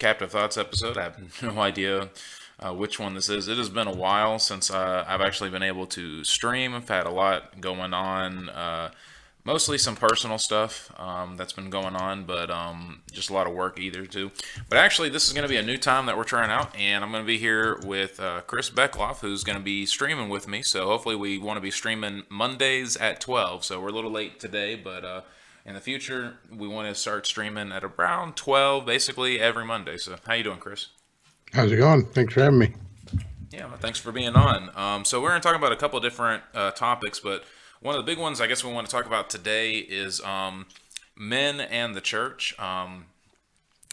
Captive Thoughts episode. I have no idea which one this is. It has been a while since I've actually been able to stream. I've had a lot going on, mostly some personal stuff that's been going on, but just a lot of work either too. But actually, this is going to be a new time that we're trying out, and I'm going to be here with Chris Beckloff, who's going to be streaming with me. So hopefully, we want to be streaming Mondays at 12. So we're a little late today, but in the future, we want to start streaming at around 12, basically every Monday. So how you doing, Chris? How's it going? Thanks for having me. Yeah, well, thanks for being on. So we're going to talk about a couple of different topics, but one of the big ones I guess we want to talk about today is men and the church. One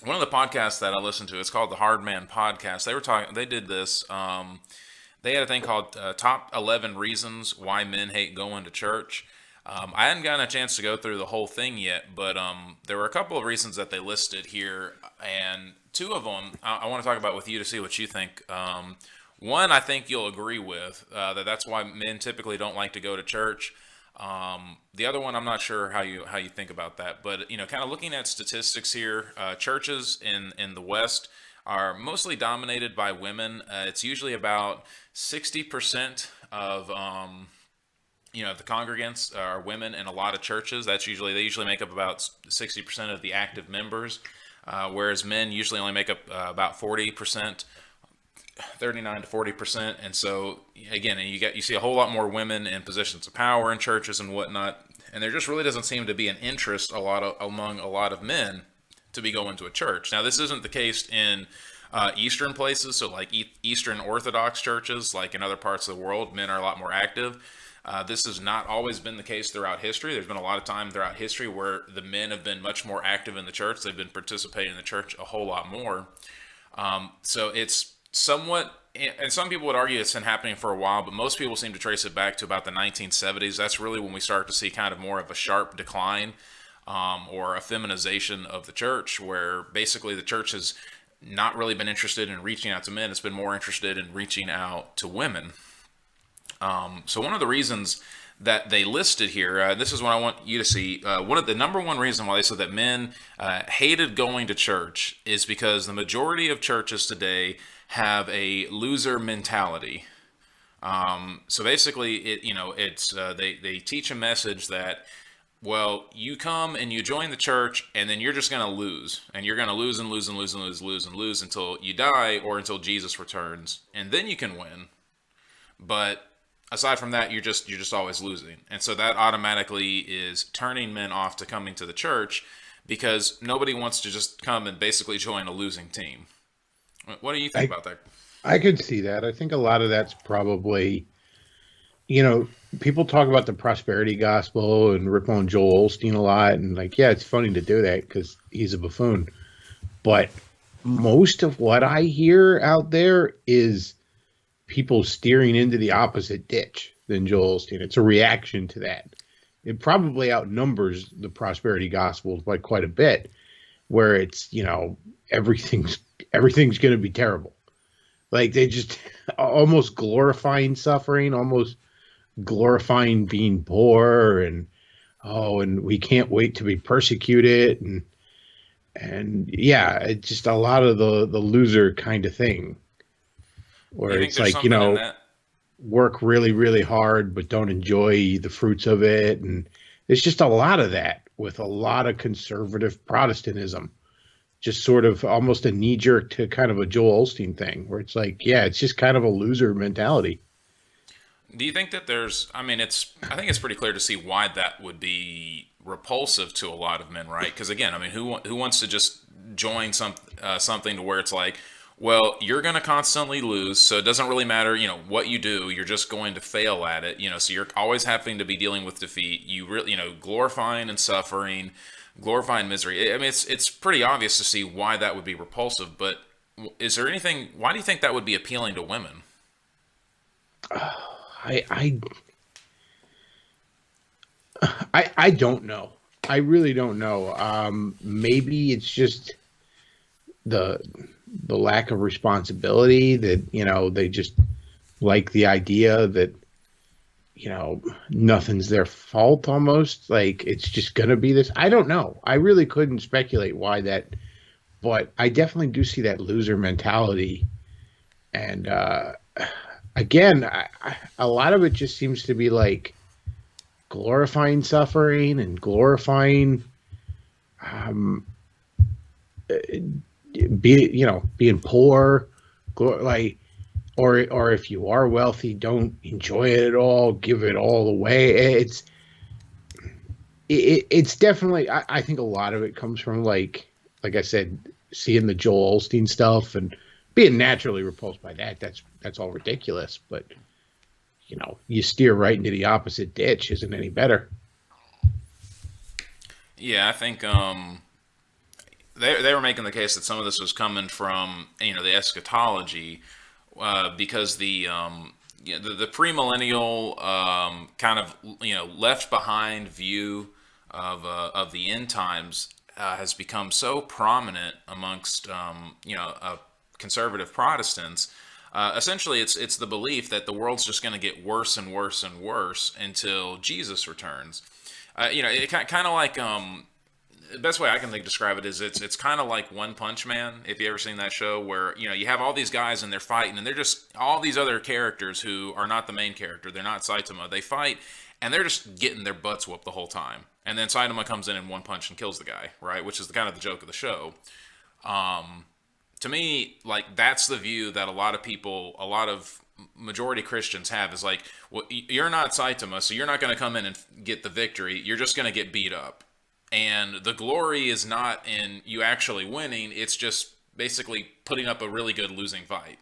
of the podcasts that I listened to, it's called the Hard Man Podcast. They did this. They had a thing called Top 11 Reasons Why Men Hate Going to Church. I hadn't gotten a chance to go through the whole thing yet, but there were a couple of reasons that they listed here, and two of them I want to talk about with you to see what you think. One, I think you'll agree with, that's why men typically don't like to go to church. The other one, I'm not sure how you think about that, but kind of looking at statistics here, churches in the West are mostly dominated by women. It's usually about 60% of the congregants are women in a lot of churches. They usually make up about 60% of the active members, whereas men usually only make up about 40%, 39 to 40%. And so again, you see a whole lot more women in positions of power in churches and whatnot. And there just really doesn't seem to be an interest among a lot of men to be going to a church. Now, this isn't the case in Eastern places, so like Eastern Orthodox churches, like in other parts of the world, men are a lot more active. This has not always been the case throughout history. There's been a lot of time throughout history where the men have been much more active in the church. They've been participating in the church a whole lot more. So it's somewhat, and some people would argue it's been happening for a while, but most people seem to trace it back to about the 1970s. That's really when we start to see kind of more of a sharp decline or a feminization of the church, where basically the church has not really been interested in reaching out to men. It's been more interested in reaching out to women. So one of the reasons that they listed here, this is what I want you to see. One of the number one reason why they said that men hated going to church is because the majority of churches today have a loser mentality. So basically, they teach a message that, well, you come and you join the church, and then you're just going to lose, and you're going to lose and lose and lose and lose, lose and lose until you die or until Jesus returns, and then you can win. But aside from that, you're just always losing. And so that automatically is turning men off to coming to the church, because nobody wants to just come and basically join a losing team. What do you think about that? I could see that. I think a lot of that's probably, people talk about the prosperity gospel and rip on Joel Osteen a lot. And it's funny to do that because he's a buffoon. But most of what I hear out there is people steering into the opposite ditch than Joel Osteen. It's a reaction to that. It probably outnumbers the prosperity gospel by quite a bit, where it's, everything's going to be terrible. Like, they just almost glorifying suffering, almost glorifying being poor, and we can't wait to be persecuted, and it's just a lot of the loser kind of thing. Where it's like, work really, really hard, but don't enjoy the fruits of it. And there's just a lot of that with a lot of conservative Protestantism, just sort of almost a knee jerk to kind of a Joel Osteen thing, where it's like, it's just kind of a loser mentality. Do you think that I think it's pretty clear to see why that would be repulsive to a lot of men, right? Because again, who wants to just join something to where it's like, well, you're going to constantly lose, so it doesn't really matter, what you do. You're just going to fail at it, so you're always having to be dealing with defeat. You really, glorifying and suffering, glorifying misery. It's pretty obvious to see why that would be repulsive. But is there anything? Why do you think that would be appealing to women? I don't know. I really don't know. Maybe it's just the lack of responsibility that, they just like the idea that, nothing's their fault almost. Like, it's just going to be this. I don't know. I really couldn't speculate why that but I definitely do see that loser mentality. And again, a lot of it just seems to be like glorifying suffering and glorifying um, being poor, like, or if you are wealthy, don't enjoy it at all, give it all away. It's definitely, I think a lot of it comes from like I said, seeing the Joel Osteen stuff and being naturally repulsed by that. That's all ridiculous. But you steer right into the opposite ditch. Isn't any better. Yeah, I think they were making the case that some of this was coming from the eschatology, because the premillennial kind of left behind view of the end times has become so prominent amongst conservative Protestants. Essentially, it's the belief that the world's just going to get worse and worse and worse until Jesus returns. It kind of like the best way I can think describe it is it's kind of like One Punch Man. If you ever seen that show, where you have all these guys and they're fighting, and they're just all these other characters who are not the main character. They're not Saitama. They fight, and they're just getting their butts whooped the whole time. And then Saitama comes in and one punch and kills the guy, right? Which is kind of the joke of the show. To me, like, that's the view that a lot of majority Christians have, is like, well, you're not Saitama, so you're not going to come in and get the victory. You're just going to get beat up. And the glory is not in you actually winning. It's just basically putting up a really good losing fight.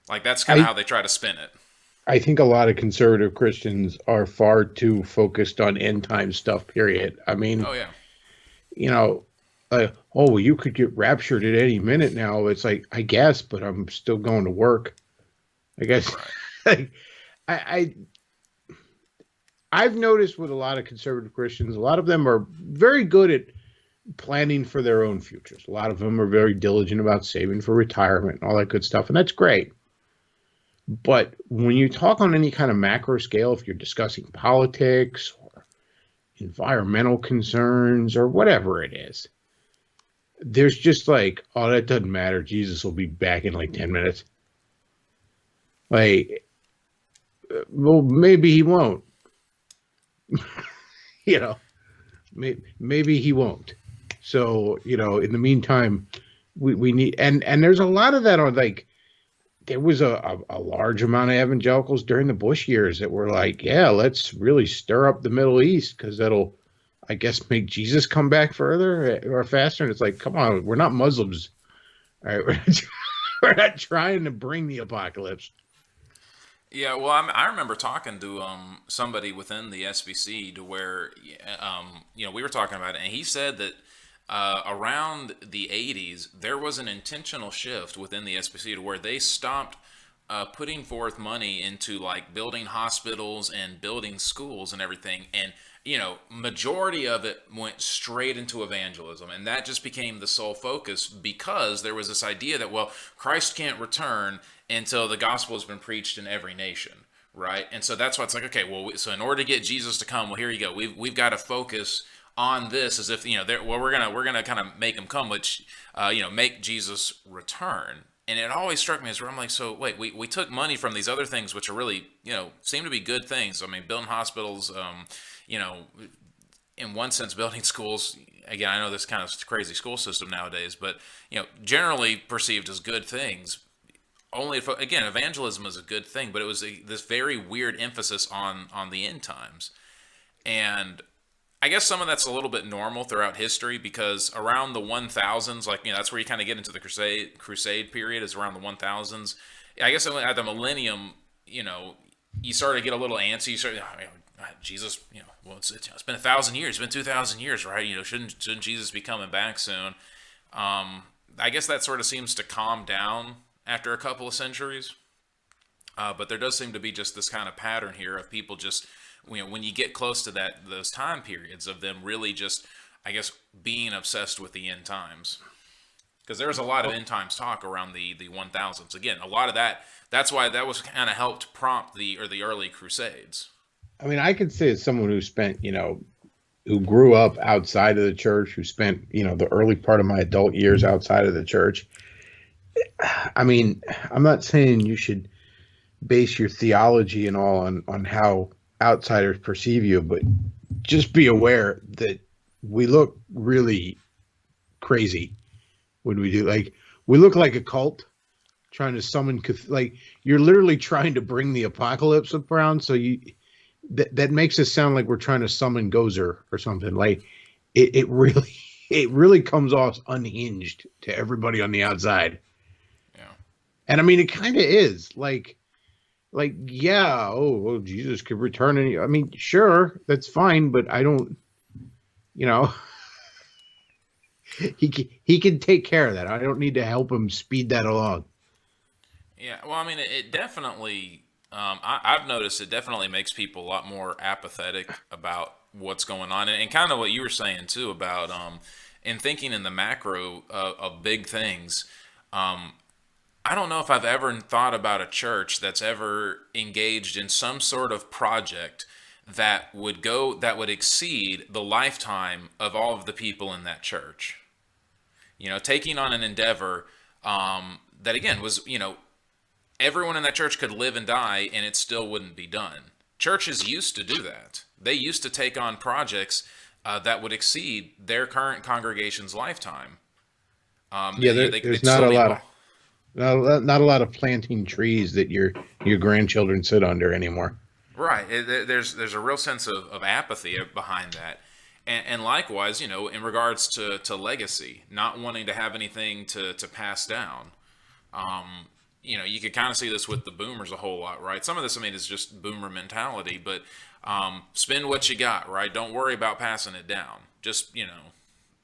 Like, that's kind of how they try to spin it. I think a lot of conservative Christians are far too focused on end time stuff, period. I mean, Oh, yeah. Oh, well, you could get raptured at any minute now. It's like, I guess, but I'm still going to work. I guess. Right. I've noticed with a lot of conservative Christians, a lot of them are very good at planning for their own futures. A lot of them are very diligent about saving for retirement and all that good stuff, and that's great. But when you talk on any kind of macro scale, if you're discussing politics or environmental concerns or whatever it is, there's just like, oh, that doesn't matter. Jesus will be back in like 10 minutes. Like, well, maybe he won't. Maybe he won't. So, in the meantime, we need, and there's a lot of that on, like, there was a large amount of evangelicals during the Bush years that were like, yeah, let's really stir up the Middle East because that'll, I guess, make Jesus come back further or faster. And it's like, come on, we're not Muslims. All right. We're not trying to bring the apocalypse. Yeah, well, I remember talking to somebody within the SBC to where we were talking about it, and he said that around the 80s there was an intentional shift within the SBC to where they stopped putting forth money into like building hospitals and building schools and everything, and majority of it went straight into evangelism, and that just became the sole focus because there was this idea that, well, Christ can't return until the gospel has been preached in every nation, right? And so that's why it's like, okay, well, so in order to get Jesus to come, well, here you go. We've got to focus on this as if we're gonna kind of make him come, which make Jesus return. And it always struck me as where I'm like, so wait, we took money from these other things which are really seem to be good things. I mean, building hospitals, in one sense, building schools. Again, I know this kind of crazy school system nowadays, but generally perceived as good things. Only if, again, evangelism is a good thing, but it was this very weird emphasis on the end times. And I guess some of that's a little bit normal throughout history, because around the 1000s, like, that's where you kind of get into the crusade period, is around the 1000s. I guess at the millennium, you start to get a little antsy. You start, Jesus, well, it's been 1,000 years, it's been 2,000 years, right? Shouldn't Jesus be coming back soon? I guess that sort of seems to calm down after a couple of centuries. But there does seem to be just this kind of pattern here of people just, when you get close to those time periods of them really just, I guess, being obsessed with the end times. Because there's a lot of end times talk around the 1000s. Again, a lot of that's why that was kind of helped prompt the early crusades. I mean, I could say as someone who spent, who grew up outside of the church, who spent, the early part of my adult years outside of the church. I mean, I'm not saying you should base your theology and all on how outsiders perceive you, but just be aware that we look really crazy when we do. Like, we look like a cult trying to summon, like, you're literally trying to bring the apocalypse around. So that makes us sound like we're trying to summon Gozer or something. Like, it really it really comes off unhinged to everybody on the outside. Yeah. And I mean, it kind of is yeah, Jesus could return. And I mean, sure, that's fine, but I don't, you know, he can take care of that. I don't need to help him speed that along. Yeah, well, I mean, it definitely, I've noticed it definitely makes people a lot more apathetic about what's going on. And kind of what you were saying, too, about in thinking in the macro of big things. I don't know if I've ever thought about a church that's ever engaged in some sort of project that would exceed the lifetime of all of the people in that church. Taking on an endeavor that again was, everyone in that church could live and die and it still wouldn't be done. Churches used to do that. They used to take on projects that would exceed their current congregation's lifetime. Yeah, They there's not a slowly. lot of not a lot of planting trees that your grandchildren sit under anymore. Right. There's a real sense of apathy behind that. And likewise, in regards to legacy, not wanting to have anything to pass down. You could kind of see this with the boomers a whole lot, right? Some of this, I mean, is just boomer mentality, but spend what you got, right? Don't worry about passing it down. Just,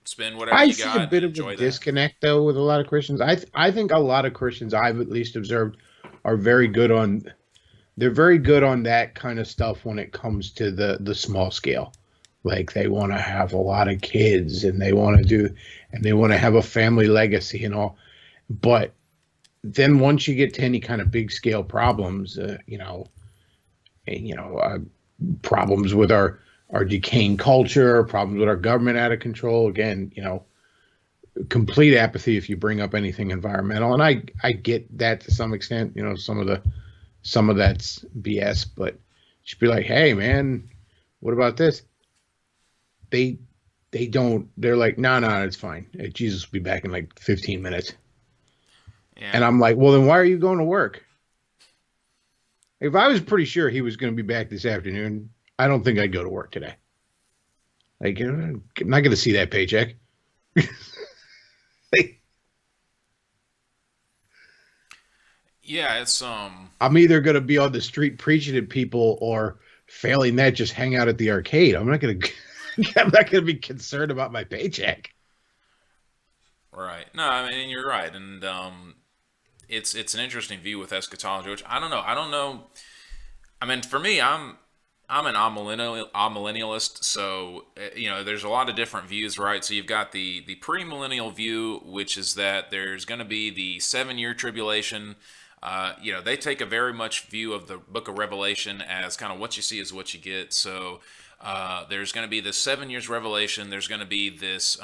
spend whatever I you see a got and bit of a enjoy that. disconnect though with a lot of Christians. I think a lot of Christians I've at least observed are very good on they're very good on that kind of stuff when it comes to the small scale. Like, they want to have a lot of kids and they want to have a family legacy and all. But then once you get to any kind of big scale problems, problems with our decaying culture, problems with our government out of control. Again, complete apathy if you bring up anything environmental, and I get that to some extent. Some of that's BS, but just be like, hey man, what about this? They they don't. They're like, no, it's fine. Jesus will be back in like 15 minutes. Yeah. And I'm like, well, then why are you going to work? If I was pretty sure he was going to be back this afternoon, I don't think I'd go to work today. Like, I'm not going to see that paycheck. Yeah, it's I'm either going to be on the street preaching to people, or failing that, just hang out at the arcade. I'm not going to. I'm not going to be concerned about my paycheck. right. No, I mean you're right, and it's an interesting view with eschatology, which I don't know. I don't know. I mean, for me, I'm an amillennialist, so there's a lot of different views, right? So you've got the premillennial view, which is that there's going to be the 7 year tribulation. They take a very much view of the Book of Revelation as kind of what you see is what you get. So there's going to be this 7 years revelation. There's going to be this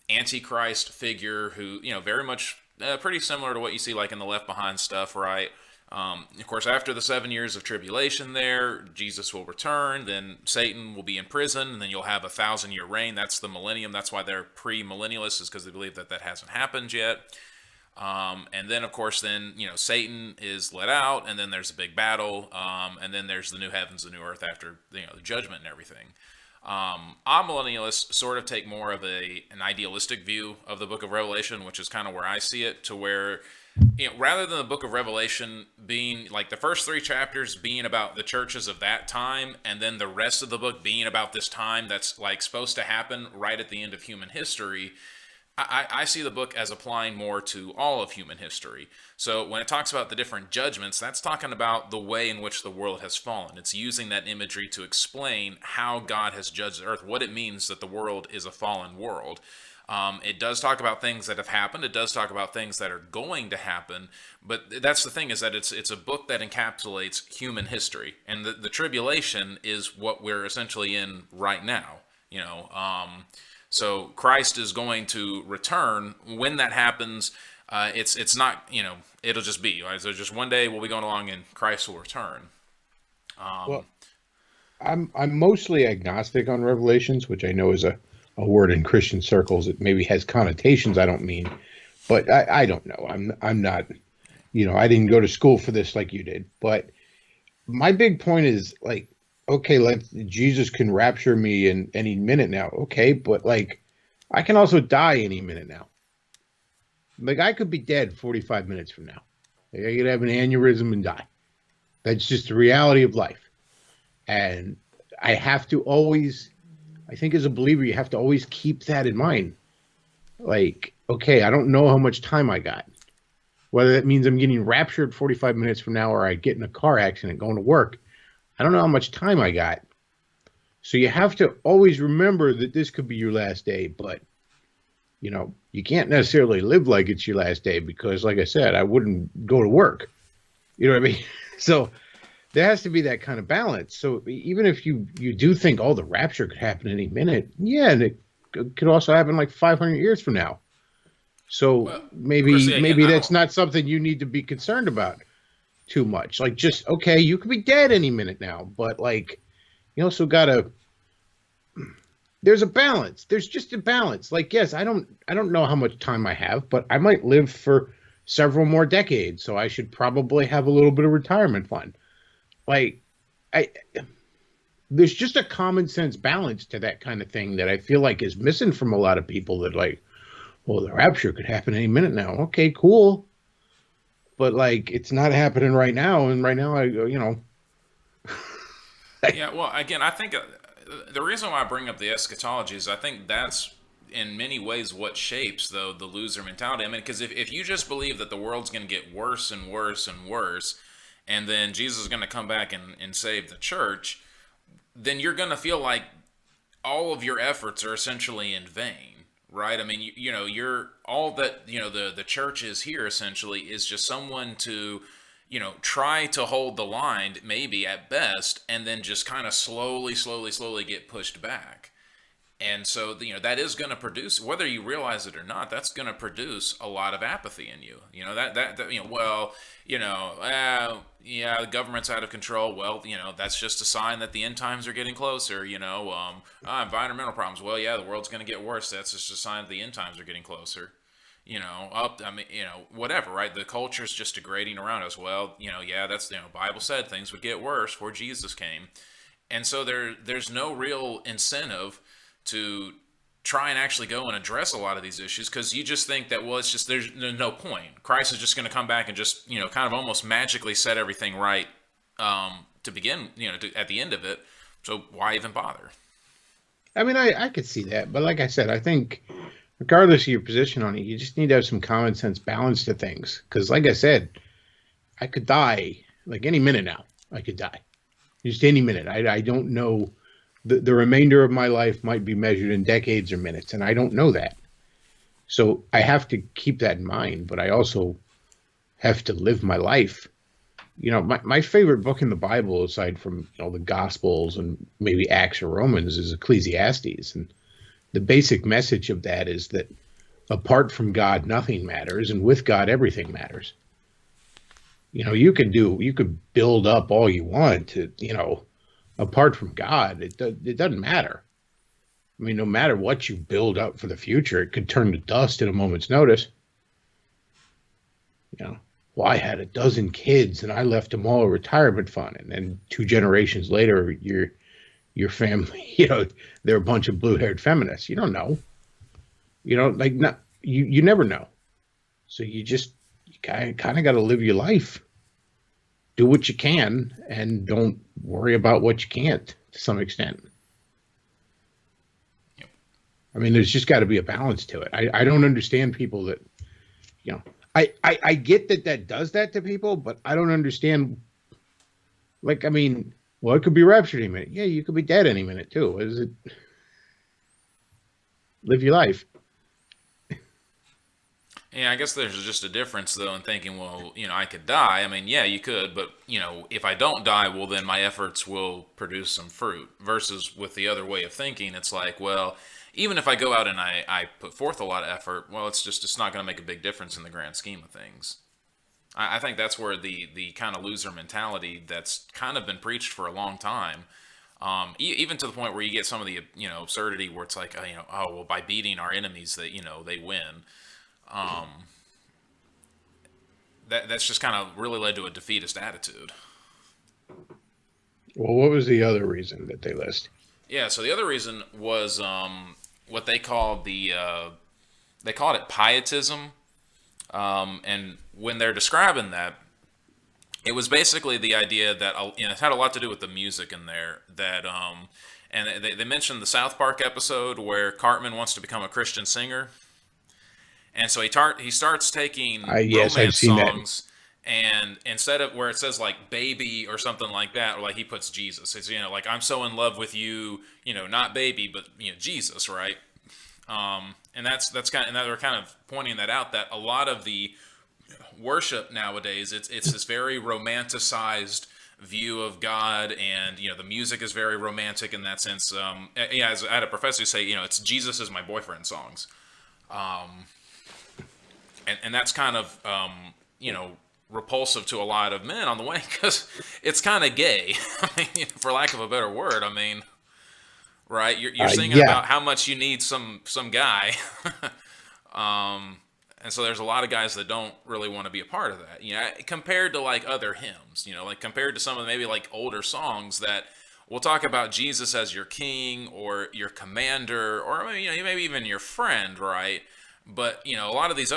Antichrist figure who, very much pretty similar to what you see like in the Left Behind stuff, right? Of course, after the 7 years of tribulation there, Jesus will return, then Satan will be in prison, and then you'll have a 1,000 year reign. That's the millennium. That's why they're pre-millennialists, is because they believe that hasn't happened yet. And then, of course, Satan is let out, and then there's a big battle, and then there's the new heavens, the new earth after, the judgment and everything. Amillennialists sort of take more of an idealistic view of the Book of Revelation, which is kind of where I see it, to where rather than the Book of Revelation being like the first 3 chapters being about the churches of that time, and then the rest of the book being about this time that's like supposed to happen right at the end of human history, I see the book as applying more to all of human history. So when it talks about the different judgments, that's talking about the way in which the world has fallen. It's using that imagery to explain how God has judged the earth, what it means that the world is a fallen world. It does talk about things that have happened. It does talk about things that are going to happen. But that's the thing, is that it's a book that encapsulates human history. And the tribulation is what we're essentially in right now. So Christ is going to return. When that happens, it's not, it'll just be, right? So just one day we'll be going along and Christ will return. Well, I'm mostly agnostic on Revelations, which I know is a word in Christian circles. It maybe has connotations I don't mean, but I don't know. I'm not, I didn't go to school for this like you did. But my big point is like, okay, Jesus can rapture me in any minute now. Okay, but like I can also die any minute now. Like I could be dead 45 minutes from now. Like, I could have an aneurysm and die. That's just the reality of life. And I have to always, I think as a believer, you have to always keep that in mind. Like, okay, I don't know how much time I got. Whether that means I'm getting raptured 45 minutes from now or I get in a car accident going to work, I don't know how much time I got. So you have to always remember that this could be your last day, but you can't necessarily live like it's your last day because, like I said, I wouldn't go to work. You know what I mean? So there has to be that kind of balance. So even if you do think, oh, the rapture could happen any minute, yeah, and it could also happen like 500 years from now. So Well, maybe Chrissy, again, that's not something you need to be concerned about too much. Like just okay, you could be dead any minute now, but like you also gotta. There's a balance. There's just a balance. Like yes, I don't know how much time I have, but I might live for several more decades, so I should probably have a little bit of retirement fund. Like there's just a common sense balance to that kind of thing that I feel like is missing from a lot of people that like, well, the rapture could happen any minute now. Okay, cool. But like, it's not happening right now. And right now Yeah, well, again, I think the reason why I bring up the eschatology is I think that's in many ways what shapes though the loser mentality. I mean, because if you just believe that the world's going to get worse and worse and worse, and then Jesus is going to come back and save the church, then you're going to feel like all of your efforts are essentially in vain, right? I mean, you're all that the church is here essentially is just someone to try to hold the line, maybe at best, and then just kind of slowly get pushed back. And so, that is going to produce, whether you realize it or not, that's going to produce a lot of apathy in you. Yeah, the government's out of control. Well, that's just a sign that the end times are getting closer. Environmental problems. Well, yeah, the world's going to get worse. That's just a sign that the end times are getting closer. Whatever, right? The culture's just degrading around us. Well, yeah, that's, Bible said things would get worse before Jesus came. And so there's no real incentive to try and actually go and address a lot of these issues because you just think that, well, it's just there's no point. Christ is just going to come back and just kind of almost magically set everything right to begin at the end of it. So why even bother? I mean, I could see that, but like I said, I think regardless of your position on it, you just need to have some common sense balance to things. Because like I said, I could die like any minute now. I could die just any minute. I don't know. The remainder of my life might be measured in decades or minutes, and I don't know that. So I have to keep that in mind, but I also have to live my life. My favorite book in the Bible, aside from the Gospels and maybe Acts or Romans, is Ecclesiastes. And the basic message of that is that apart from God, nothing matters, and with God, everything matters. You could build up all you want to, apart from God, it doesn't matter. I mean, no matter what you build up for the future, it could turn to dust at a moment's notice. Well, I had a dozen kids and I left them all a retirement fund, and then 2 generations later, your family, they're a bunch of blue-haired feminists. You don't know. You never know. So you kind of got to live your life. Do what you can and don't worry about what you can't to some extent. Yep. I mean, there's just got to be a balance to it. I don't understand people that, I get that does that to people, but I don't understand. Like, I mean, well, it could be raptured any minute. Yeah, you could be dead any minute too. What is it? Live your life. Yeah, I guess there's just a difference though in thinking, well, I could die. I mean, yeah, you could, but if I don't die, well, then my efforts will produce some fruit. Versus with the other way of thinking, it's like, well, even if I go out and I put forth a lot of effort, well, it's not going to make a big difference in the grand scheme of things. I think that's where the kind of loser mentality that's kind of been preached for a long time. Even to the point where you get some of the absurdity where it's like oh well, by beating our enemies that they win. Um, that's just kind of really led to a defeatist attitude. Well, what was the other reason that they list? Yeah. So the other reason was what they called it pietism, and when they're describing that, it was basically the idea that it had a lot to do with the music in there. And they mentioned the South Park episode where Cartman wants to become a Christian singer. And so he starts taking Yes, I've romance seen that. songs, and instead of where it says like baby or something like that, or like he puts Jesus. It's like I'm so in love with you, not baby, but Jesus, right? And that's kind of, and they're kind of pointing that out, that a lot of the worship nowadays, it's this very romanticized view of God, and the music is very romantic in that sense. Yeah, as I had a professor say, it's Jesus is my boyfriend songs. And that's kind of repulsive to a lot of men on the way, because it's kind of gay. I mean, for lack of a better word. I mean, right? You're singing Yeah. about how much you need some guy. And so there's a lot of guys that don't really want to be a part of that. Compared to like other hymns. Like compared to some of maybe like older songs that will talk about Jesus as your king or your commander, or maybe even your friend, right? But a lot of these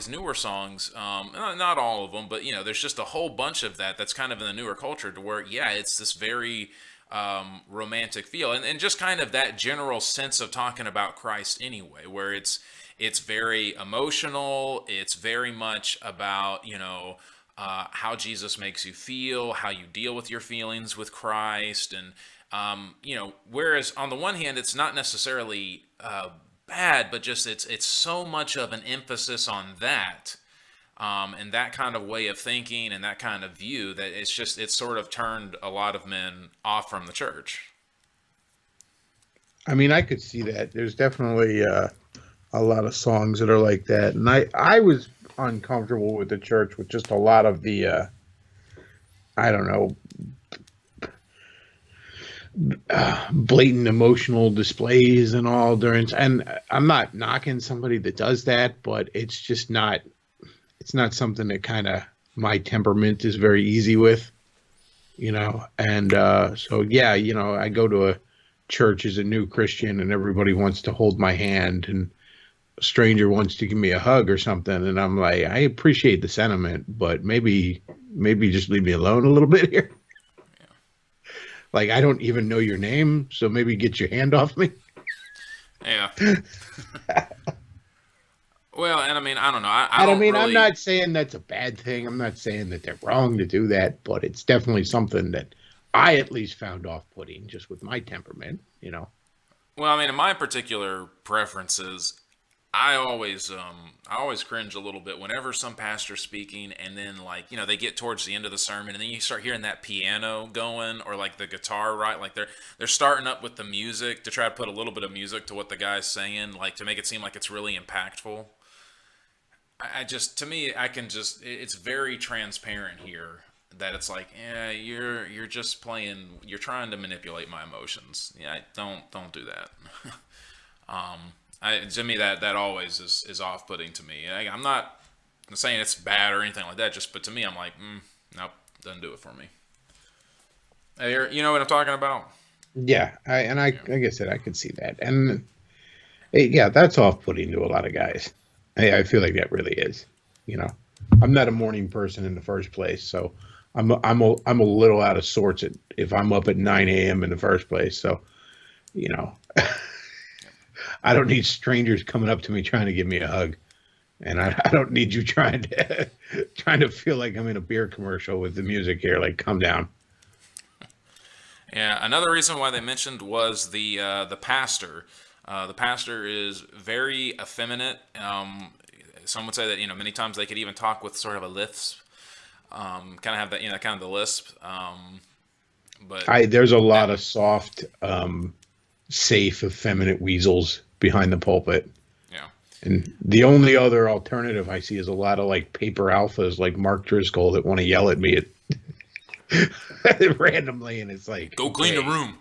newer songs, not all of them, but there's just a whole bunch of that's kind of in the newer culture, to where it's this very romantic feel, and just kind of that general sense of talking about Christ anyway, where it's very emotional. It's very much about how Jesus makes you feel, how you deal with your feelings with Christ, and whereas on the one hand, it's not necessarily bad, but just it's so much of an emphasis on that, and that kind of way of thinking and that kind of view, that it's sort of turned a lot of men off from the church. I mean, I could see that. There's definitely a lot of songs that are like that, and I was uncomfortable with the church with just a lot of the I don't know, blatant emotional displays and all during. And I'm not knocking somebody that does that, but it's just not. It's not something that kind of my temperament is very easy with, And so yeah, I go to a church as a new Christian, and everybody wants to hold my hand, and a stranger wants to give me a hug or something, and I'm like, I appreciate the sentiment, but maybe just leave me alone a little bit here. Like, I don't even know your name, so maybe get your hand off me. Yeah. Well, and I mean, I don't know. I And I don't mean, I'm really. not saying that's a bad thing. I'm not saying that they're wrong to do that, but it's definitely something that I at least found off-putting just with my temperament. Well, I mean, in my particular preferences, I always cringe a little bit whenever some pastor's speaking, and then like they get towards the end of the sermon, and then you start hearing that piano going, or like the guitar, right? Like they're starting up with the music to try to put a little bit of music to what the guy's saying, like to make it seem like it's really impactful. I just, to me, I can just, it's very transparent here that it's like, yeah, you're just playing, you're trying to manipulate my emotions. Yeah, don't do that. To me, that always is off putting to me. I'm not saying it's bad or anything like that. Just, but to me, I'm like, nope, doesn't do it for me. Hey, you know what I'm talking about? Yeah, Yeah. like I said, I could see that, and yeah, that's off-putting to a lot of guys. I feel like that really is. You know, I'm not a morning person in the first place, so I'm a little out of sorts if I'm up at 9 a.m. in the first place. So you know, I don't need strangers coming up to me trying to give me a hug, and I don't need you trying to feel like I'm in a beer commercial with the music here. Like, calm down. Yeah, another reason why they mentioned was the pastor. The pastor is very effeminate. some would say that many times they could even talk with sort of a lisp, kind of have that kind of the lisp. But There's a that lot of soft, safe, effeminate weasels behind the pulpit. yeah. And the only other alternative I see is a lot of like paper alphas like Mark Driscoll that want to yell at me randomly, and it's like, Go clean the room.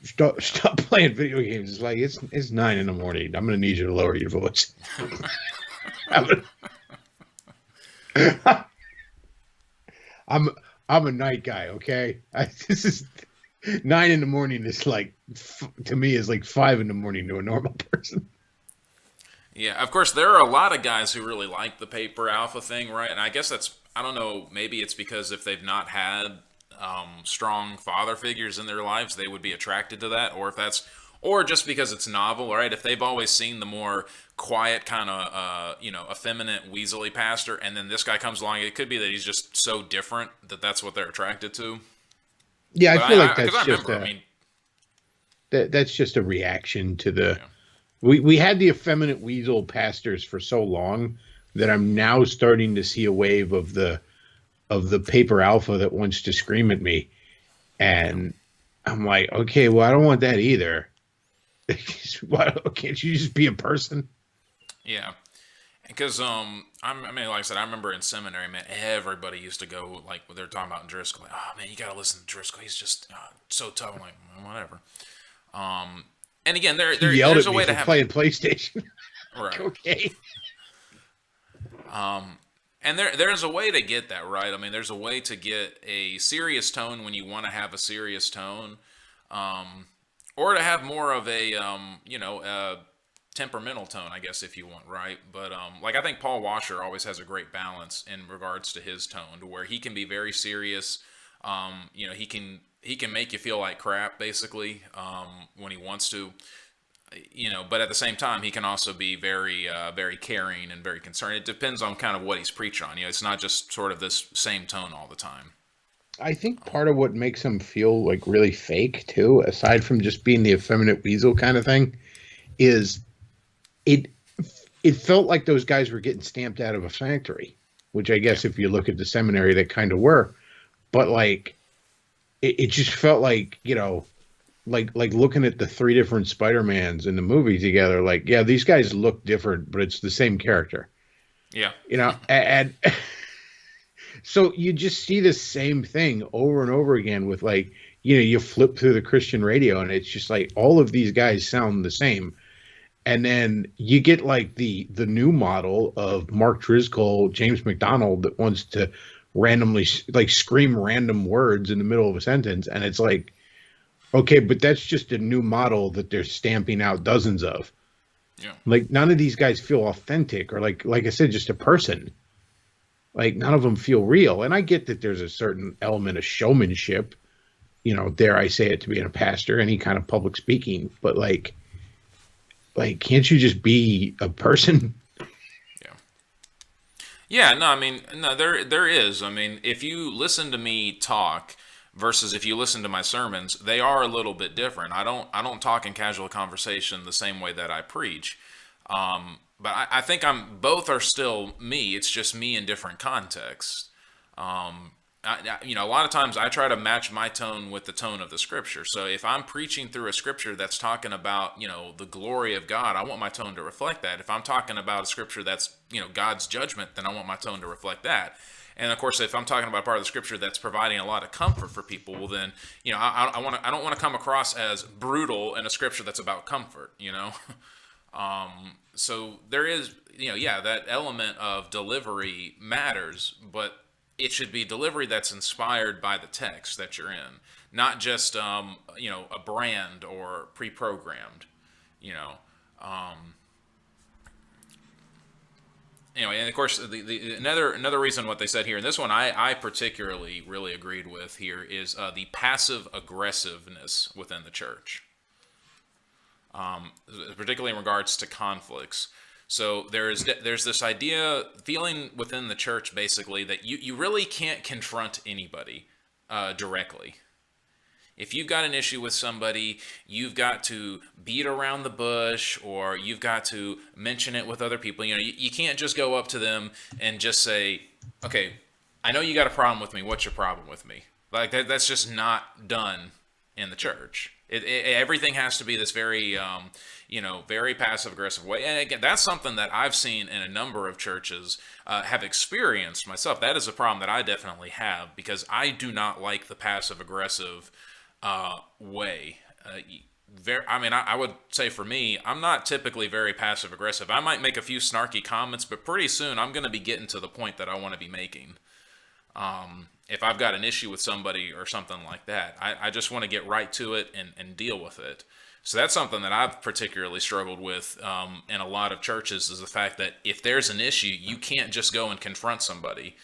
Stop playing video games. It's like it's 9 a.m. I'm gonna need you to lower your voice. I'm a night guy, okay? This is 9 a.m. is like to me is like 5 a.m. to a normal person. Yeah, of course, there are a lot of guys who really like the paper alpha thing, right? And I guess I don't know, maybe it's because if they've not had strong father figures in their lives, they would be attracted to that, or just because it's novel, right? If they've always seen the more quiet kind of, effeminate, weaselly pastor, and then this guy comes along, it could be that he's just so different that that's what they're attracted to. Yeah, But I feel like that's just a reaction to the. Yeah. We had the effeminate weasel pastors for so long that I'm now starting to see a wave of the paper alpha that wants to scream at me, and I'm like, okay, well, I don't want that either. Can't you just be a person? Yeah. Because like I said, I remember in seminary, man, everybody used to go like they're talking about Driscoll. Like, oh man, you gotta listen to Driscoll. He's just so tough. I'm like, whatever. And again, there's a way to have playing PlayStation. Right. Okay. And there's a way to get that right. I mean, there's a way to get a serious tone when you want to have a serious tone, or to have more of a temperamental tone, I guess, if you want, right? But like I think Paul Washer always has a great balance in regards to his tone, to where he can be very serious. He can make you feel like crap, basically, when he wants to. But at the same time, he can also be very, very caring and very concerned. It depends on kind of what he's preaching on. It's not just sort of this same tone all the time. I think part of what makes him feel like really fake too, aside from just being the effeminate weasel kind of thing, is it felt like those guys were getting stamped out of a factory, which I guess if you look at the seminary, they kind of were. But like, it just felt like, like looking at the 3 different Spider-Mans in the movie together, like, yeah, these guys look different, but it's the same character. Yeah. And so you just see the same thing over and over again with like, you flip through the Christian radio and it's just like all of these guys sound the same. And then you get like the new model of Mark Driscoll, James McDonald, that wants to randomly like scream random words in the middle of a sentence. And it's like, okay, but that's just a new model that they're stamping out dozens of. Yeah. Like none of these guys feel authentic, or like I said, just a person. Like none of them feel real. And I get that there's a certain element of showmanship, dare I say it, to being a pastor, any kind of public speaking, but like can't you just be a person? Yeah. Yeah, no, I mean, no, there is. I mean, if you listen to me talk versus if you listen to my sermons, they are a little bit different. I don't talk in casual conversation the same way that I preach. But I think both are still me. It's just me in different contexts. A lot of times I try to match my tone with the tone of the scripture. So if I'm preaching through a scripture that's talking about, the glory of God, I want my tone to reflect that. If I'm talking about a scripture that's, God's judgment, then I want my tone to reflect that. And of course, if I'm talking about part of the scripture that's providing a lot of comfort for people, well then, I don't want to come across as brutal in a scripture that's about comfort, So there is, that element of delivery matters, but it should be delivery that's inspired by the text that you're in, not just, a brand or pre-programmed, Anyway, and of course, another reason what they said here, and this one I particularly really agreed with here, is the passive aggressiveness within the church, particularly in regards to conflicts. So there's this feeling within the church, basically, that you really can't confront anybody directly. If you've got an issue with somebody, you've got to beat around the bush, or you've got to mention it with other people. You can't just go up to them and just say, okay, I know you got a problem with me. What's your problem with me? Like that's just not done in the church. Everything has to be this very, very passive aggressive way. And again, that's something that I've seen in a number of churches, have experienced myself. That is a problem that I definitely have, because I do not like the passive aggressive way. I would say for me, I'm not typically very passive aggressive. I might make a few snarky comments, but pretty soon I'm going to be getting to the point that I want to be making. If I've got an issue with somebody or something like that, I just want to get right to it and deal with it. So that's something that I've particularly struggled with in a lot of churches, is the fact that if there's an issue, you can't just go and confront somebody,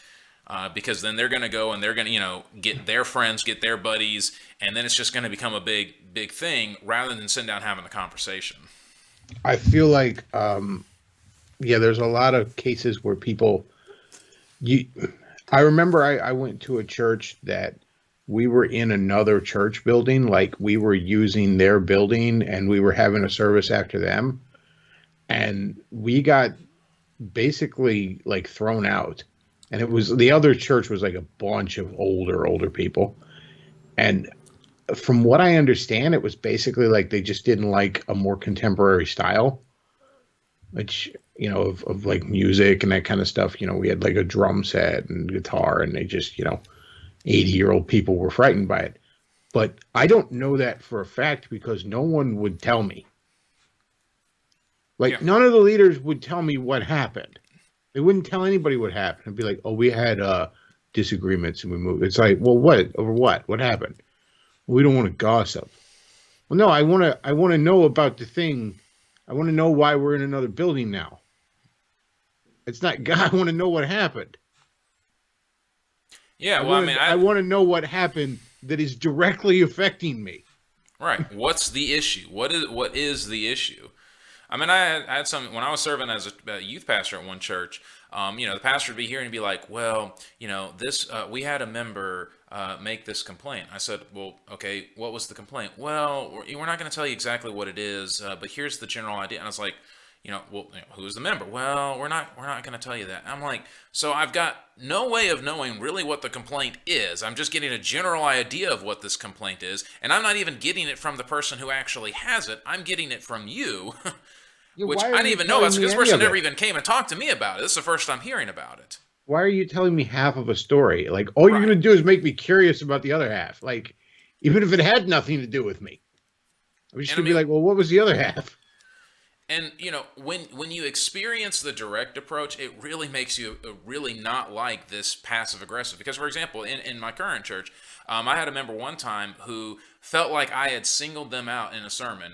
because then they're going to go and they're going to, get their friends, get their buddies, and then it's just going to become a big thing rather than sitting down having a conversation. I feel like, there's a lot of cases where I remember I went to a church that we were in another church building, like we were using their building and we were having a service after them. And we got basically like thrown out. And the other church was like a bunch of older people. And from what I understand, it was basically like they just didn't like a more contemporary style, which, of like music and that kind of stuff. We had like a drum set and guitar, and they just, 80-year-old people were frightened by it. But I don't know that for a fact, because no one would tell me. Like, none of the leaders would tell me what happened. They wouldn't tell anybody what happened. It'd be like, oh, we had disagreements and we moved. It's like, well, what? Over what? What happened? We don't want to gossip. Well, no, I want to know about the thing. I want to know why we're in another building now. It's not God. I want to know what happened. Yeah, I want to know what happened that is directly affecting me. Right. What's the issue? What is the issue? I had some when I was serving as a youth pastor at one church. The pastor would be here and he'd be like, "Well, this we had a member make this complaint." I said, "Well, okay, what was the complaint?" "Well, we're not going to tell you exactly what it is, but here's the general idea." And I was like, who's the member? "Well, we're not going to tell you that." I'm like, so I've got no way of knowing really what the complaint is. I'm just getting a general idea of what this complaint is, and I'm not even getting it from the person who actually has it. I'm getting it from you, which I didn't even know. This person never even came and talked to me about it. This is the first time hearing about it. Why are you telling me half of a story? Like, all you're going to do is make me curious about the other half. Like, even if it had nothing to do with me, I'm just going to be like, well, what was the other half? And, when you experience the direct approach, it really makes you really not like this passive aggressive. Because, for example, in my current church, I had a member one time who felt like I had singled them out in a sermon,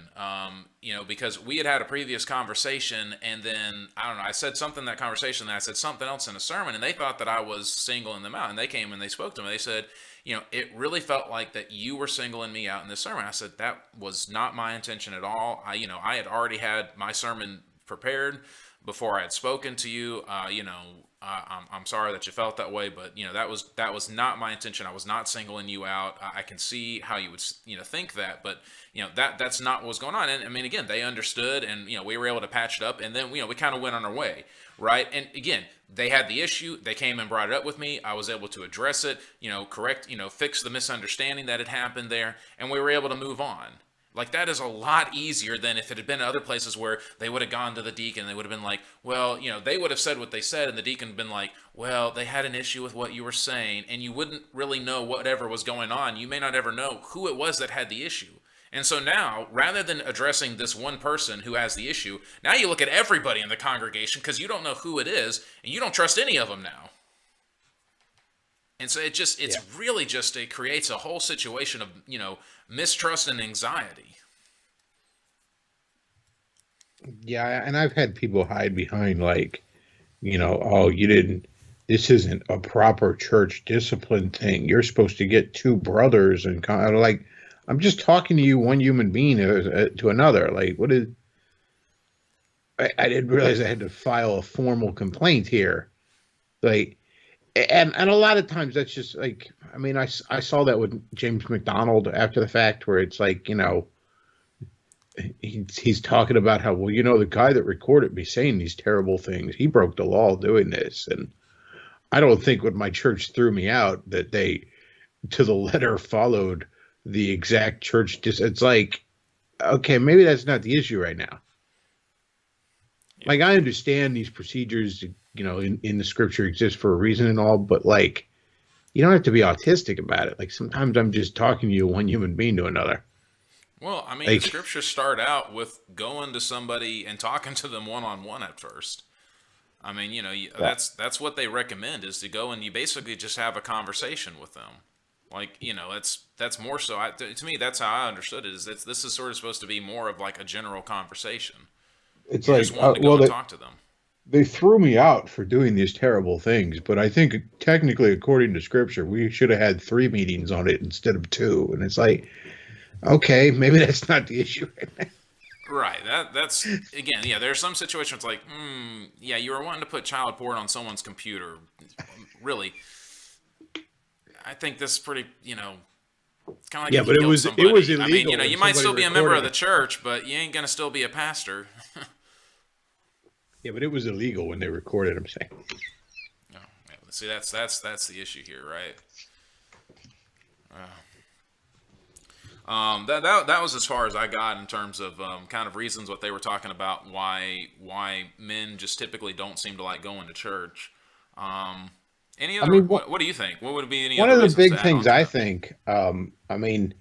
because we had a previous conversation, and then, I don't know, I said something in that conversation, and I said something else in a sermon, and they thought that I was singling them out. And they came and they spoke to me. They said, it really felt like that you were singling me out in this sermon. I said, that was not my intention at all. I had already had my sermon prepared before I had spoken to you. I'm sorry that you felt that way, but that was not my intention. I was not singling you out. I can see how you would think that, but that's not what was going on. And again, they understood, and we were able to patch it up, and then we kind of went on our way, right? And again, they had the issue. They came and brought it up with me. I was able to address it, correct, fix the misunderstanding that had happened there, and we were able to move on. Like, that is a lot easier than if it had been other places where they would have gone to the deacon. They would have been like, well, they would have said what they said, and the deacon had been like, well, they had an issue with what you were saying, and you wouldn't really know whatever was going on. You may not ever know who it was that had the issue. And so now, rather than addressing this one person who has the issue, now you look at everybody in the congregation, because you don't know who it is, and you don't trust any of them now. And so it creates a whole situation of, mistrust and anxiety. Yeah, and I've had people hide behind like, oh, this isn't a proper church discipline thing. You're supposed to get two brothers and like, I'm just talking to you, one human being to another. Like, I didn't realize I had to file a formal complaint here. Like, And a lot of times that's just like, I mean, I saw that with James McDonald after the fact, where it's like, he's talking about how, well, the guy that recorded me saying these terrible things, he broke the law doing this. And I don't think when my church threw me out that they to the letter followed the exact church. Just it's like, okay, maybe that's not the issue right now. Yeah. Like, I understand these procedures, in the scripture exist for a reason and all, but like, you don't have to be autistic about it. Like, sometimes I'm just talking to you, one human being to another. Well, I mean, the Like, scriptures start out with going to somebody and talking to them one on one at first. I mean, yeah. that's what they recommend, is to go and you basically just have a conversation with them. Like, that's more so. To me, that's how I understood it. Is that this is sort of supposed to be more of like a general conversation. It's You're like, just wanting to go well, and talk to them. they threw me out for doing these terrible things, but I think technically, according to scripture, we should have had 3 meetings on it instead of 2. And it's like, okay, maybe that's not the issue. Right. That's again, yeah. There are some situations like, yeah, you were wanting to put child porn on someone's computer. Really, I think this is pretty. It's kind of like Yeah, if but you killed it was somebody. I mean, illegal. you When might somebody still be a member of recorded the it. church, but you ain't gonna still be a pastor. Yeah, but it was illegal when they recorded. I'm saying. No, yeah, see, that's the issue here, right? That was as far as I got in terms of kind of reasons what they were talking about why men just typically don't seem to like going to church. Any I other mean, what do you think? What would be any one other of the reasons big to add things on to I that? think, I mean,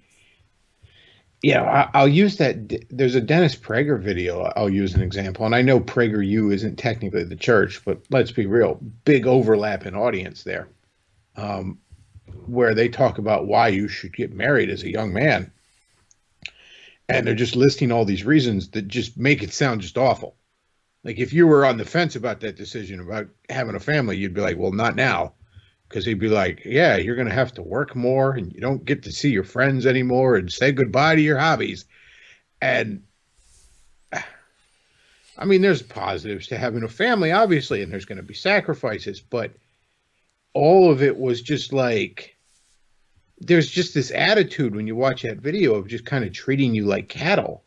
I'll use that. There's a Dennis Prager video. I'll use an example, and I know PragerU isn't technically the church, but let's be real, big overlap in audience there, um, where they talk about why you should get married as a young man, and they're just listing all these reasons that just make it sound just awful. Like, if you were on the fence about that decision about having a family, you'd be like, well, not now. Because he'd be like, yeah, you're going to have to work more and you don't get to see your friends anymore and say goodbye to your hobbies. And I mean, there's positives to having a family, obviously, and there's going to be sacrifices, but all of it was just like, there's just this attitude when you watch that video of just kind of treating you like cattle.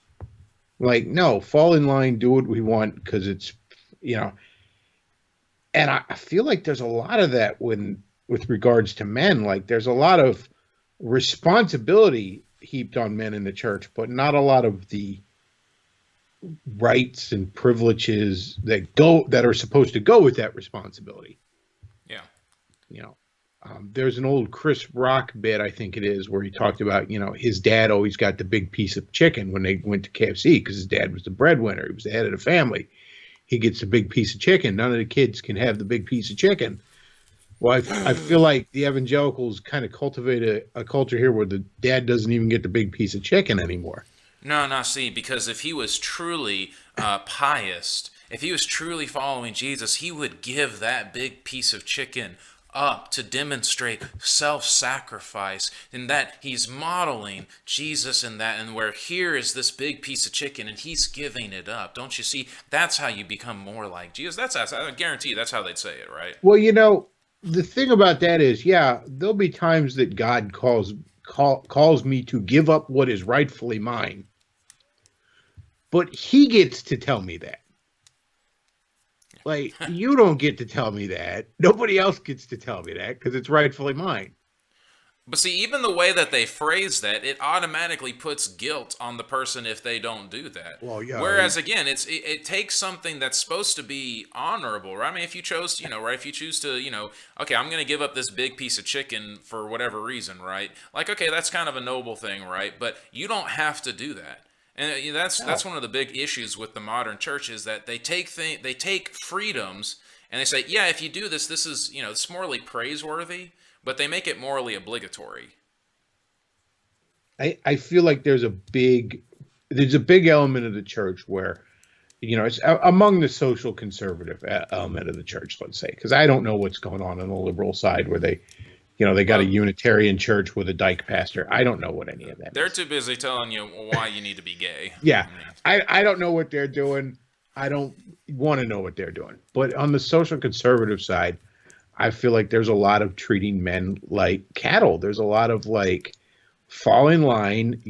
Like, no, fall in line, do what we want because it's, you know, and I feel like there's a lot of that with regards to men. Like, there's a lot of responsibility heaped on men in the church, but not a lot of the rights and privileges that are supposed to go with that responsibility. Yeah. You know, there's an old Chris Rock bit, I think it is, where he talked about, his dad always got the big piece of chicken when they went to KFC because his dad was the breadwinner. He was the head of the family. He gets a big piece of chicken. None of the kids can have the big piece of chicken. Well, I feel like the evangelicals kind of cultivate a culture here where the dad doesn't even get the big piece of chicken anymore. No, see, because if he was truly pious, if he was truly following Jesus, he would give that big piece of chicken up to demonstrate self-sacrifice, and that he's modeling Jesus in that, and where here is this big piece of chicken and he's giving it up. Don't you see? That's how you become more like Jesus. I guarantee you that's how they'd say it, right? Well, the thing about that is, yeah, there'll be times that God calls me to give up what is rightfully mine, but he gets to tell me that. Like, you don't get to tell me that. Nobody else gets to tell me that because it's rightfully mine. But see, even the way that they phrase that, it automatically puts guilt on the person if they don't do that. Well, yeah. Whereas again, it takes something that's supposed to be honorable, right? I mean, if you chose, right, if you choose to, okay, I'm going to give up this big piece of chicken for whatever reason, right? Like, okay, that's kind of a noble thing, right? But you don't have to do that. And that's one of the big issues with the modern church is that they take freedoms and they say, yeah, if you do this, this is it's morally praiseworthy, but they make it morally obligatory. I feel like there's a big element of the church where it's among the social conservative element of the church, let's say, because I don't know what's going on the liberal side where they got a Unitarian church with a dyke pastor. I don't know what any of that They're is. too busy telling you why you need to be gay. Yeah. I don't know what they're doing. I don't want to know what they're doing. But on the social conservative side, I feel like there's a lot of treating men like cattle. There's a lot of like fall in line.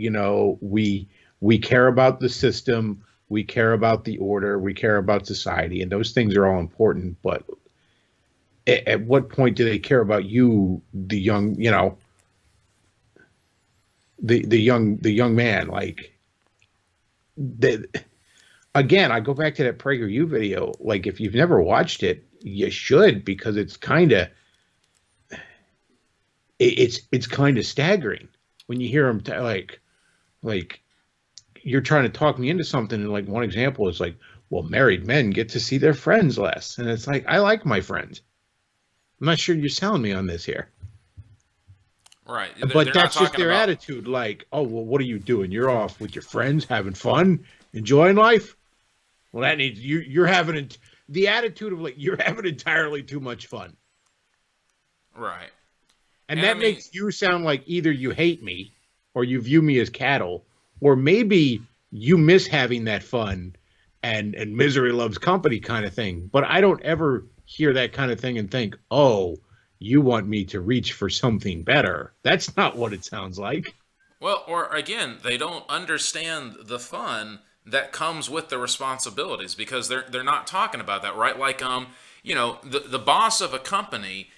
We care about the system, we care about the order, we care about society, and those things are all important. But at what point do they care about you, the young, the young man? Like, the, again, I go back to that PragerU video. Like, if you've never watched it, you should, because it's kind of it's kind of staggering when you hear him like you're trying to talk me into something, and like one example is like, well, married men get to see their friends less, and it's like, I like my friends. I'm not sure you're selling me on this here. Right. But They're not that's just talking their about. attitude. Like, oh, well, what are you doing? You're off with your friends, having fun, enjoying life. Well, that needs you're having the attitude of like you're having entirely too much fun, Right. and And I that mean, makes you sound like either you hate me, or you view me as cattle, or maybe you miss having that fun, and misery loves company kind of thing. But I don't ever hear that kind of thing and think, oh, you want me to reach for something better. That's not what it sounds like. well, or again, they don't understand the fun that comes with the responsibilities because they're not talking about that, right? Like the boss of a company,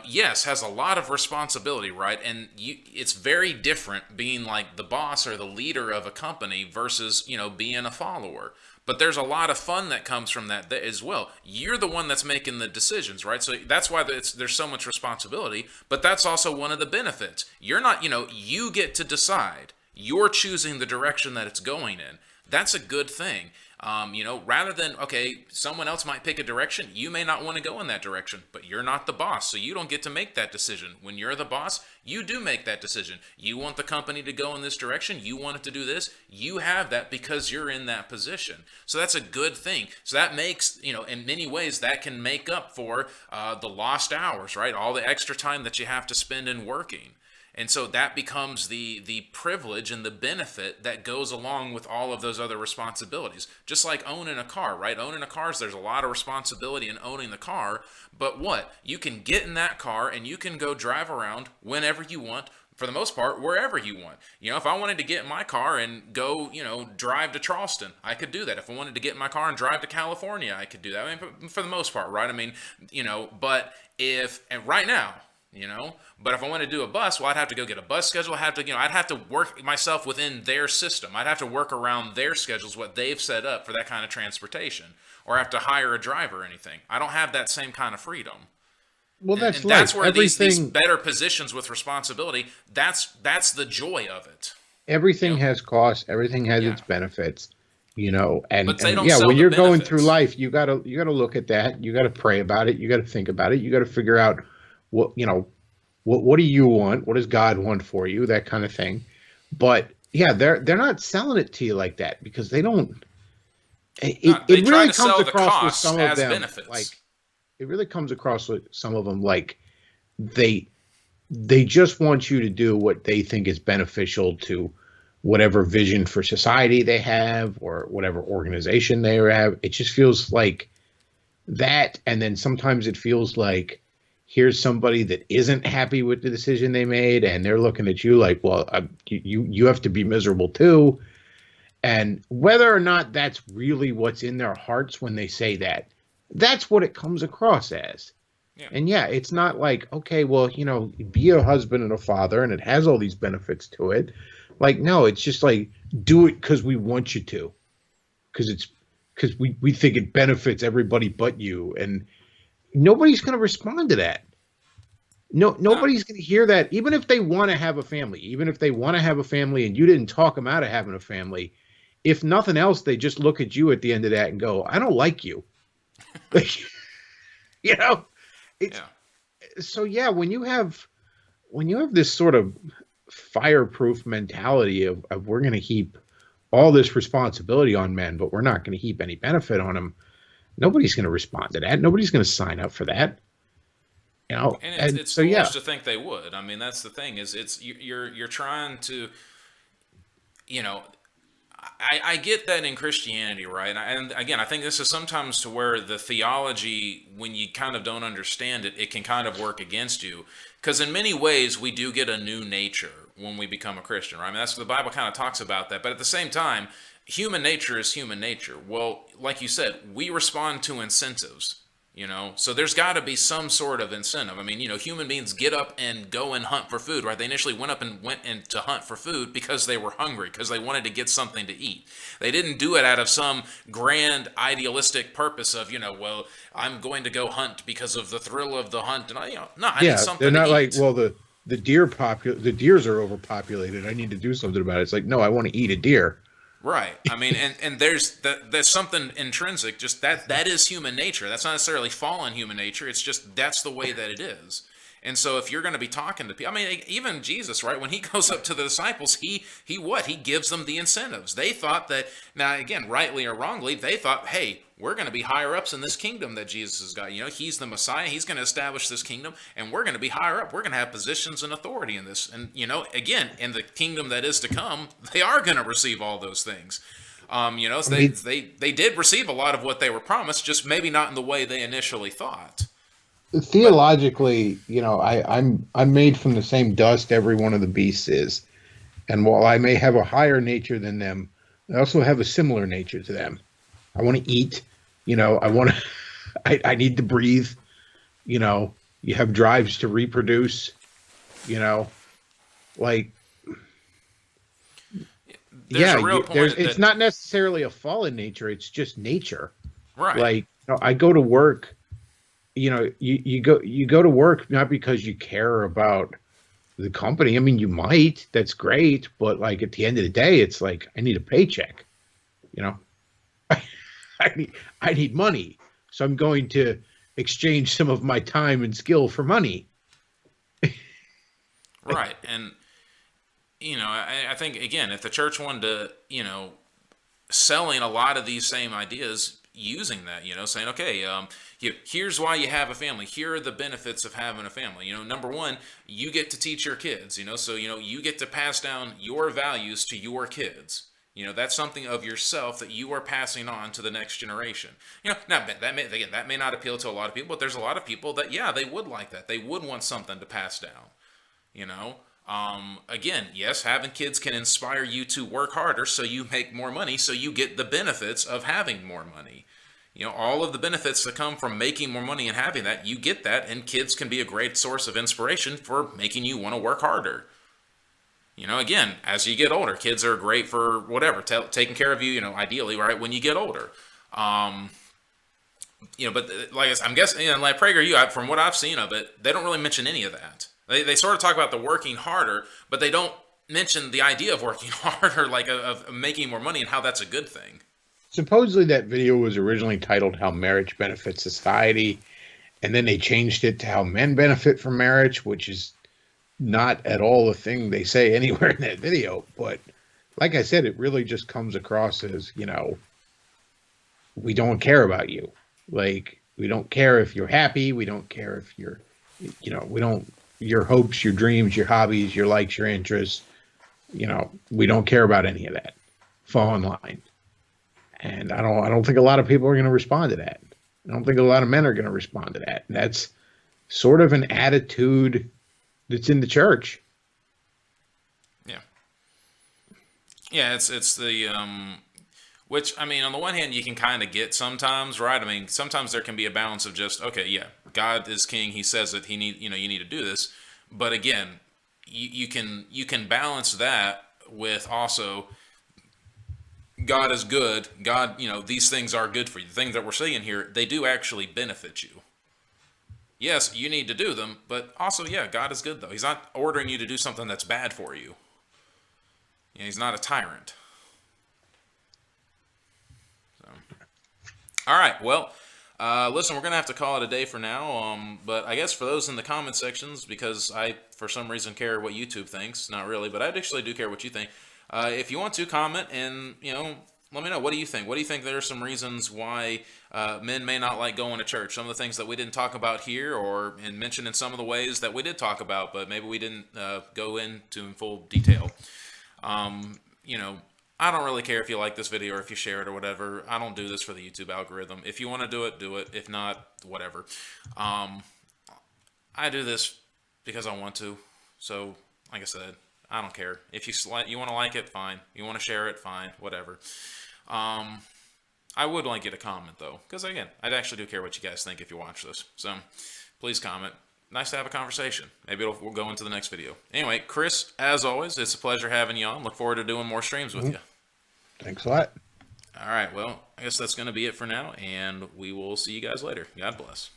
yes, has a lot of responsibility, right? And it's very different being like the boss or the leader of a company versus, being a follower. But there's a lot of fun that comes from that as well. You're the one that's making the decisions, right? So that's why there's so much responsibility. But that's also one of the benefits. You're not, you get to decide. You're choosing the direction that it's going in. That's a good thing. Rather than, okay, someone else might pick a direction, you may not want to go in that direction, but you're not the boss, so you don't get to make that decision. When you're the boss, you do make that decision. You want the company to go in this direction, you want it to do this, you have that because you're in that position. So that's a good thing. So that makes, in many ways, that can make up for the lost hours, right? All the extra time that you have to spend in working. And so that becomes the privilege and the benefit that goes along with all of those other responsibilities. Just like owning a car, right? Owning a car, there's a lot of responsibility in owning the car. But what? You can get in that car and you can go drive around whenever you want, for the most part, wherever you want. If I wanted to get in my car and go, drive to Charleston, I could do that. If I wanted to get in my car and drive to California, I could do that. I mean, for the most part, right? I mean, but and right now, but if I want to do a bus, well, I'd have to go get a bus schedule. I'd have to work myself within their system. I'd have to work around their schedules, what they've set up for that kind of transportation, or have to hire a driver or anything. I don't have that same kind of freedom. Well, And that's that's life. where these Everything better positions with responsibility, that's the joy of it. You everything know? has costs. Everything has Yeah. its benefits. And But they and don't yeah, sell when the you're going through benefits. life, you gotta look at that. You gotta pray about it. You gotta think about it. You gotta figure out what what do you want? What does God want for you? That kind of thing. But yeah, they're not selling it to you like that, because they don't. It They it try really to comes sell the across with costs some of as them like benefits. it really comes across with some of them like they they just want you to do what they think is beneficial to whatever vision for society they have, or whatever organization they have. It just feels like that. And then sometimes it feels like here's somebody that isn't happy with the decision they made, and they're looking at you like, well, you have to be miserable too. And whether or not that's really what's in their hearts when they say that, that's what it comes across as. Yeah. And yeah, it's not like, okay, well, be a husband and a father, and it has all these benefits to it. Like, no, it's just like, do it because we want you to, because we think it benefits everybody but you. And nobody's going to respond to that. No, No. nobody's going to hear that. Even if they want to have a family, even if they want to have a family and you didn't talk them out of having a family, if nothing else, they just look at you at the end of that and go, I don't like you. Like, you know, it's Yeah. so yeah, when you have this sort of fireproof mentality of we're going to heap all this responsibility on men, but we're not going to heap any benefit on them, nobody's going to respond to that. Nobody's going to sign up for that. And And it's so yeah, foolish to think they would. I mean, that's the thing is you're trying to, you know, I get that in Christianity, right? And again, I think this is sometimes to where the theology, when you kind of don't understand it, it can kind of work against you. Because in many ways, we do get a new nature when we become a Christian, right? I mean, that's the Bible kind of talks about that. But at the same time, human nature is human nature. Well, like you said, we respond to incentives. So there's got to be some sort of incentive. I mean, human beings get up and go and hunt for food, right? They initially went in to hunt for food because they were hungry, because they wanted to get something to eat. They didn't do it out of some grand idealistic purpose of, well, I'm going to go hunt because of the thrill of the hunt, and no, I need they're something to not like, eat. well, the the deers are overpopulated. I need to do something about it. It's like, no, I want to eat a deer. Right. I mean, and there's something intrinsic, just that is human nature. That's not necessarily fallen human nature. It's just that's the way that it is. And so if you're going to be talking to people, I mean, even Jesus, right? When he goes up to the disciples, he gives them the incentives. They thought that, now again, rightly or wrongly, they thought, hey, we're going to be higher ups in this kingdom that Jesus has got. He's the Messiah. He's going to establish this kingdom, and we're going to be higher up. We're going to have positions and authority in this. And again, in the kingdom that is to come, they are going to receive all those things. So they did receive a lot of what they were promised, just maybe not in the way they initially thought. Theologically, I'm made from the same dust every one of the beasts is, and while I may have a higher nature than them, I also have a similar nature to them. I want to eat, I want to, I need to breathe, you have drives to reproduce, like, it's not necessarily a fallen nature. It's just nature. Right. Like, I go to work. You go to work not because you care about the company. I mean, you might. That's great, but like at the end of the day, it's like I need a paycheck. I need money, so I'm going to exchange some of my time and skill for money. Right, and I think again, if the church wanted to, selling a lot of these same ideas, using that, saying, okay, here's why you have a family. Here are the benefits of having a family. Number one, you get to teach your kids. So you get to pass down your values to your kids. That's something of yourself that you are passing on to the next generation. Now that may not appeal to a lot of people, but there's a lot of people that they would like that. They would want something to pass down. Again, yes, having kids can inspire you to work harder so you make more money, so you get the benefits of having more money. All of the benefits that come from making more money and having that, you get that, and kids can be a great source of inspiration for making you want to work harder. Again, as you get older, kids are great for whatever, taking care of you, ideally, right, when you get older. But like I'm guessing, like PragerU, from what I've seen of it, they don't really mention any of that. They sort of talk about the working harder, but they don't mention the idea of working harder, like of making more money and how that's a good thing. Supposedly that video was originally titled How Marriage Benefits Society, and then they changed it to How Men Benefit from Marriage, which is not at all a thing they say anywhere in that video. But like I said, it really just comes across as, we don't care about you. Like, we don't care if you're happy. We don't care if you're, your hopes, your dreams, your hobbies, your likes, your interests. We don't care about any of that. Fall in line. And I don't think a lot of people are going to respond to that. I don't think a lot of men are going to respond to that. And that's sort of an attitude that's in the church. Yeah. Yeah, it's the which, I mean, on the one hand, you can kind of get sometimes, right? I mean, sometimes there can be a balance of just, okay, yeah, God is king. He says that you need to do this. But again, you can balance that with also, God is good. God, these things are good for you. The things that we're seeing here, they do actually benefit you. Yes, you need to do them, but also, yeah, God is good, though. He's not ordering you to do something that's bad for you. He's not a tyrant. So, all right, well, listen, we're going to have to call it a day for now, but I guess for those in the comment sections, because I, for some reason, care what YouTube thinks, not really, but I actually do care what you think. If you want to comment and, let me know. What do you think? What do you think there are some reasons why men may not like going to church? Some of the things that we didn't talk about here and mention in some of the ways that we did talk about, but maybe we didn't go into in full detail. I don't really care if you like this video or if you share it or whatever. I don't do this for the YouTube algorithm. If you want to do it, do it. If not, whatever. I do this because I want to. So, like I said, I don't care. If you want to like it, fine. You want to share it, fine. Whatever. I would like you to comment, though, because, again, I actually do care what you guys think if you watch this. So, please comment. Nice to have a conversation. Maybe we'll go into the next video. Anyway, Chris, as always, it's a pleasure having you on. Look forward to doing more streams with you. Thanks a lot. All right, well, I guess that's going to be it for now, and we will see you guys later. God bless.